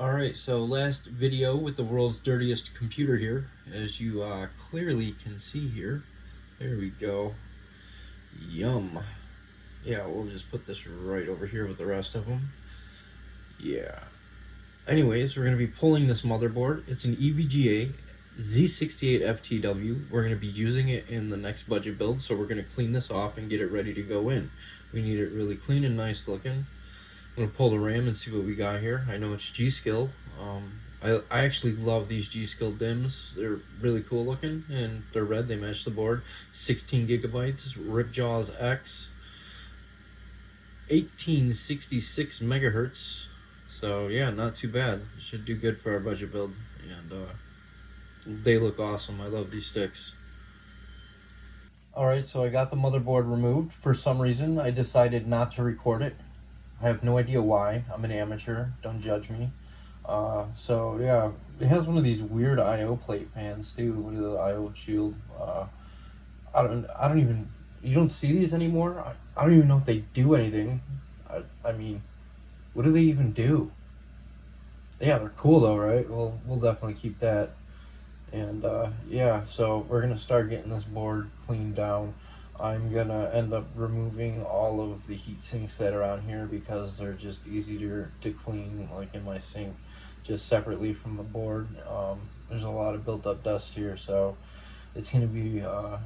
Alright, so last video with the world's dirtiest computer here, as you clearly can see here. There we go. Yum. Yeah, we'll just put this right over here with the rest of them. Yeah. Anyways, we're going to be pulling this motherboard. It's an EVGA Z68 FTW. We're going to be using it in the next budget build, so we're going to clean this off and get it ready to go in. We need it really clean and nice looking. I'm gonna pull the RAM and see what we got here. I know it's G-Skill. I actually love these G-Skill DIMMs. They're really cool looking and they're red. They match the board. 16 gigabytes, Ripjaws X, 1866 megahertz. So yeah, not too bad. Should do good for our budget build. And they look awesome. I love these sticks. Alright, so I got the motherboard removed. For some reason, I decided not to record it. I have no idea why. I'm an amateur. Don't judge me. So yeah, it has one of these weird I/O plate fans too. What is the I/O shield? I don't even. You don't see these anymore. I don't even know if they do anything. I mean, what do they even do? Yeah, they're cool though, right? We'll definitely keep that. And yeah, so we're gonna start getting this board cleaned down. I'm gonna end up removing all of the heat sinks that are on here because they're just easier to clean, like in my sink, just separately from the board. There's a lot of built up dust here, so it's gonna be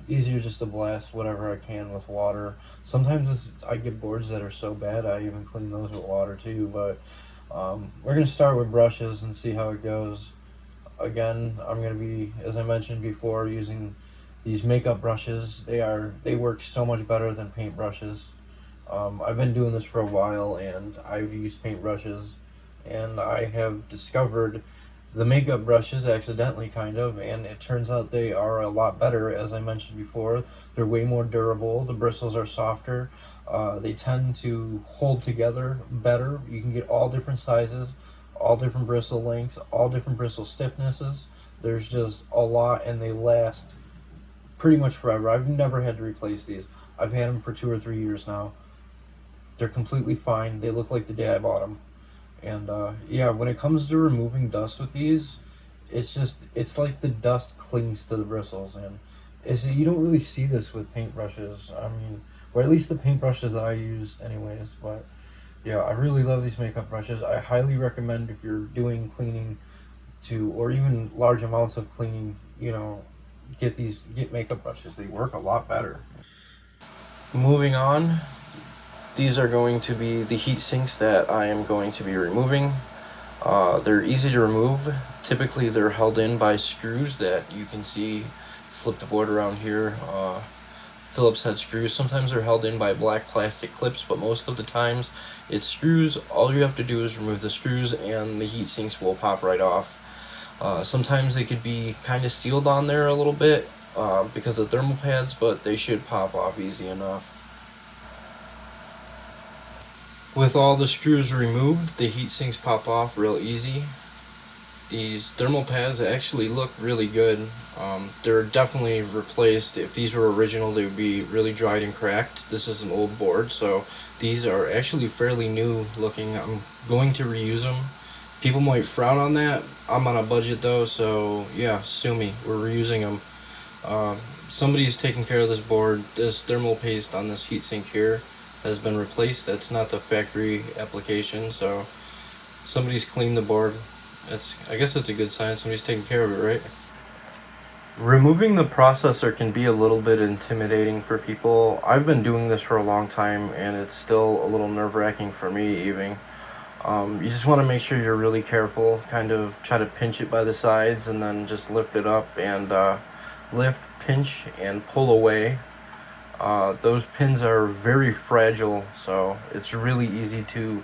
easier just to blast whatever I can with water. Sometimes I get boards that are so bad I even clean those with water too, but we're gonna start with brushes and see how it goes. Again, I'm gonna be, as I mentioned before, using these makeup brushes. They work so much better than paint brushes. I've been doing this for a while and I've used paint brushes, and I have discovered the makeup brushes accidentally, kind of, and it turns out they are a lot better. As I mentioned before, they're way more durable. The bristles are softer. They tend to hold together better. You can get all different sizes, all different bristle lengths, all different bristle stiffnesses. There's just a lot, and they last pretty much forever. I've never had to replace these. I've had them for 2 or 3 years now. They're completely fine. They look like the day I bought them. And yeah, when it comes to removing dust with these, it's like the dust clings to the bristles, and you don't really see this with paintbrushes. I mean, or at least the paintbrushes that I use anyways. But yeah, I really love these makeup brushes. I highly recommend, if you're doing cleaning or even large amounts of cleaning, you know, get makeup brushes. They work a lot better. Moving on, these are going to be the heat sinks that I am going to be removing. They're easy to remove. Typically they're held in by screws that you can see. Flip the board around here. Phillips head screws. Sometimes they're held in by black plastic clips, but most of the times it's screws. All you have to do is remove the screws and the heat sinks will pop right off. Sometimes they could be kind of sealed on there a little bit because of thermal pads, but they should pop off easy enough. With all the screws removed, the heat sinks pop off real easy. These thermal pads actually look really good. They're definitely replaced. If these were original, they would be really dried and cracked. This is an old board, so these are actually fairly new looking. I'm going to reuse them. People might frown on that. I'm on a budget though, so yeah, sue me. We're reusing them. Somebody's taking care of this board. This thermal paste on this heatsink here has been replaced. That's not the factory application, so somebody's cleaned the board. I guess it's a good sign. Somebody's taking care of it, right? Removing the processor can be a little bit intimidating for people. I've been doing this for a long time and it's still a little nerve-wracking for me even. You just want to make sure you're really careful, kind of try to pinch it by the sides and then just lift it up and lift, pinch, and pull away. Those pins are very fragile, so it's really easy to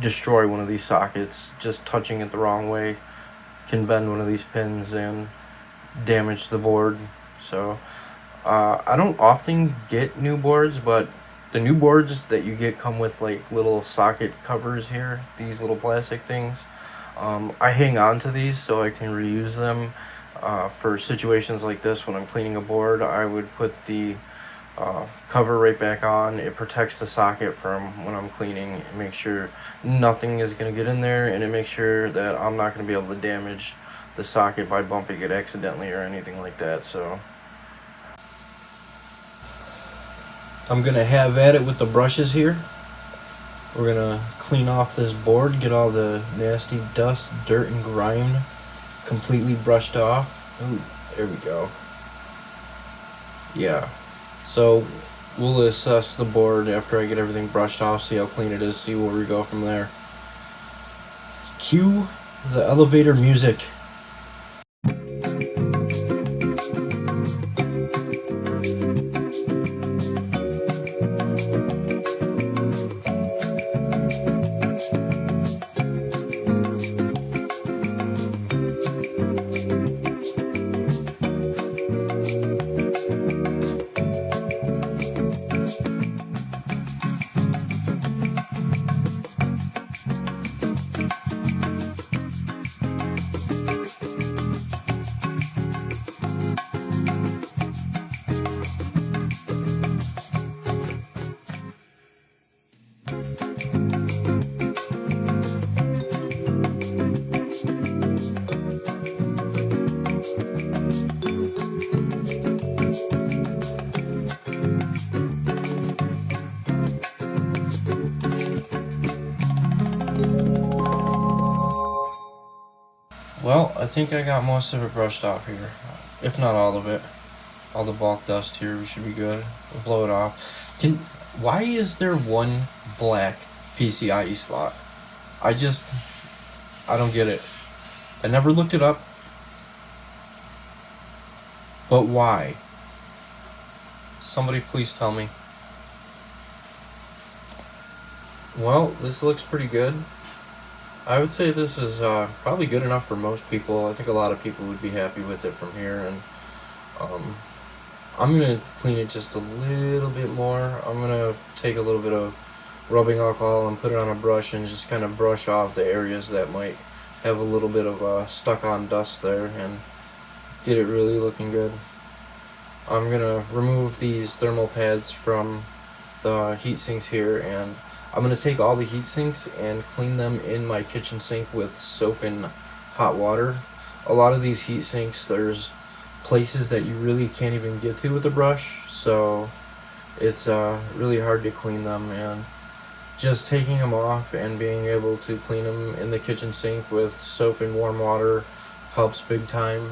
destroy one of these sockets. Just touching it the wrong way can bend one of these pins and damage the board. So I don't often get new boards, but the new boards that you get come with like little socket covers here, these little plastic things. I hang on to these so I can reuse them for situations like this. When I'm cleaning a board, I would put the cover right back on. It protects the socket from when I'm cleaning. It makes sure nothing is going to get in there, and it makes sure that I'm not going to be able to damage the socket by bumping it accidentally or anything like that. So I'm going to have at it with the brushes here. We're going to clean off this board, get all the nasty dust, dirt, and grime completely brushed off. Ooh, there we go. Yeah. So we'll assess the board after I get everything brushed off, see how clean it is, see where we go from there. Cue the elevator music. Well, I think I got most of it brushed off here, if not all of it. All the bulk dust here, we should be good. We'll blow it off. Why is there one black PCIe slot? I don't get it. I never looked it up. But why? Somebody please tell me. Well, this looks pretty good. I would say this is probably good enough for most people. I think a lot of people would be happy with it from here, and I'm going to clean it just a little bit more. I'm going to take a little bit of rubbing alcohol and put it on a brush and just kind of brush off the areas that might have a little bit of stuck on dust there and get it really looking good. I'm going to remove these thermal pads from the heat sinks here, and I'm going to take all the heat sinks and clean them in my kitchen sink with soap and hot water. A lot of these heat sinks, there's places that you really can't even get to with a brush, so it's really hard to clean them, and just taking them off and being able to clean them in the kitchen sink with soap and warm water helps big time.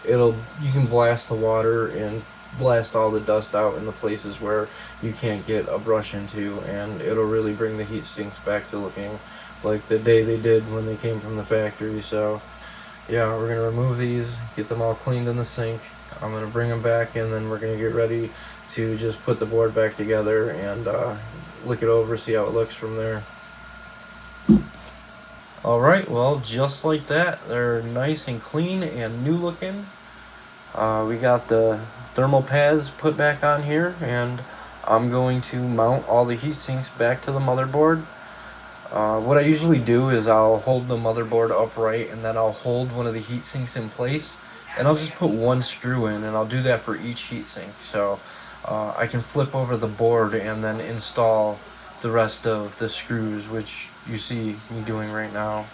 You can blast the water and blast all the dust out in the places where you can't get a brush into, and it'll really bring the heat sinks back to looking like the day they did when they came from the factory. So yeah, we're going to remove these, get them all cleaned in the sink. I'm going to bring them back, and then we're going to get ready to just put the board back together and look it over, see how it looks from there. Alright, well, just like that, they're nice and clean and new looking. We got the thermal pads put back on here, and I'm going to mount all the heat sinks back to the motherboard. What I usually do is I'll hold the motherboard upright, and then I'll hold one of the heat sinks in place, and I'll just put one screw in, and I'll do that for each heat sink. So I can flip over the board and then install the rest of the screws, which you see me doing right now.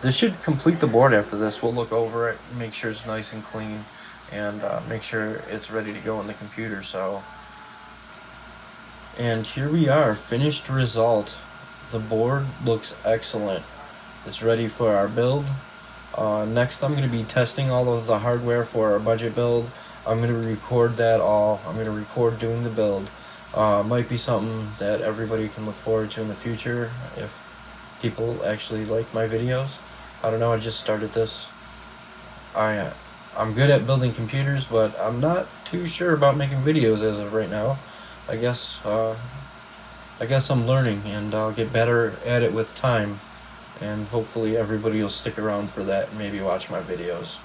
This should complete the board after this. We'll look over it, make sure it's nice and clean, and make sure it's ready to go in the computer. And here we are, finished result. The board looks excellent. It's ready for our build. Next, I'm going to be testing all of the hardware for our budget build. I'm going to record that all. I'm going to record doing the build. Might be something that everybody can look forward to in the future if people actually like my videos. I don't know, I just started this. I'm good at building computers, but I'm not too sure about making videos as of right now. I guess I'm learning, and I'll get better at it with time, and hopefully everybody will stick around for that and maybe watch my videos.